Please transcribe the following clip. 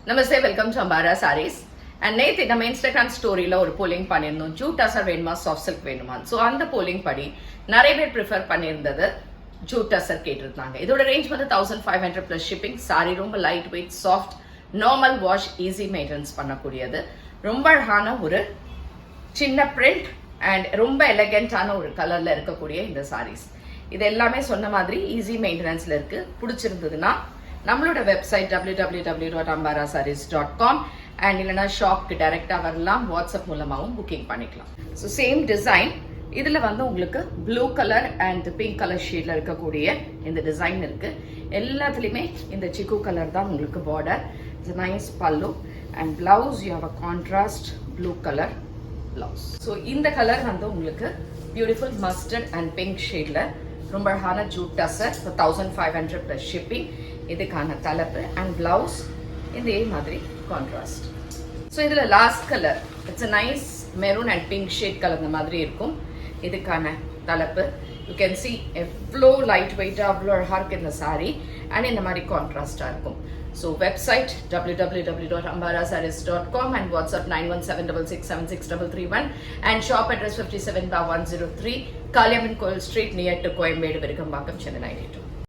Namaste, welcome to Ambara Sarees. And நேத்து நம்ம Instagram ஸ்டோரியில ஒரு போலிங் பண்ணியிருந்தோம். ஜூட் டசர் வேணுமா சாஃப்ட் சில்க் வேணுமா. ஸோ அந்த போலிங் படி நிறைய பேர் ப்ரிஃபர் பண்ணியிருந்தது ஜூட் டசர் கேட்டிருந்தாங்க. இதோட ரேஞ்ச் வந்து 1500 பிளஸ் ஷிப்பிங். சாரி ரொம்ப light weight, soft, normal wash, easy maintenance பண்ணக்கூடியது. ரொம்ப அழகான ஒரு சின்ன பிரிண்ட் அண்ட் ரொம்ப எலகென்டான ஒரு கலர்ல இருக்கக்கூடிய இந்த சாரீஸ். இது எல்லாமே சொன்ன மாதிரி ஈஸி மெயின்டெனன்ஸ்ல இருக்கு. பிடிச்சிருந்ததுன்னா நம்மளோட வெப்சைட் www.ambarasarees.com அண்ட் இல்லைனா ஷாப்க்கு டைரக்டாக வரலாம், வாட்ஸ்அப் மூலமாகவும் புக்கிங் பண்ணிக்கலாம். ஸோ சேம் டிசைன் இதில் வந்து உங்களுக்கு blue colour and pink colour ஷேடில் இருக்கக்கூடிய இந்த டிசைன் இருக்கு. எல்லாத்துலேயுமே இந்த சிக்கு கலர் தான் உங்களுக்கு border. It's nice pallu and blouse you have a contrast blue colour blouse. So இந்த கலர் வந்து உங்களுக்கு பியூட்டிஃபுல் மஸ்டர்ட் அண்ட் பிங்க் ஷேடில் ரொம்ப அழகான ஜூட் டசர். 1500 plus shipping. இதுக்கான தலைப்பு அண்ட் பிளவுஸ் இதே மாதிரி கான்ட்ராஸ்ட். ஸோ இதில் last colour it's a nice maroon and pink shade கலந்த மாதிரி இருக்கும். இதுக்கான தலைப்பு யூ கேன் சி எவ்வளோ லைட் வெயிட்டாக அவ்வளோ அழகாக இருக்கு இந்த சாரீ அண்ட் இந்த மாதிரி கான்ட்ராஸ்டாக இருக்கும். So website www.ambarasarees.com and WhatsApp 9176676331 and shop address 57/103 Kaliamman Coil Street near to Coimbatore, Virukambakam, Chennai 92.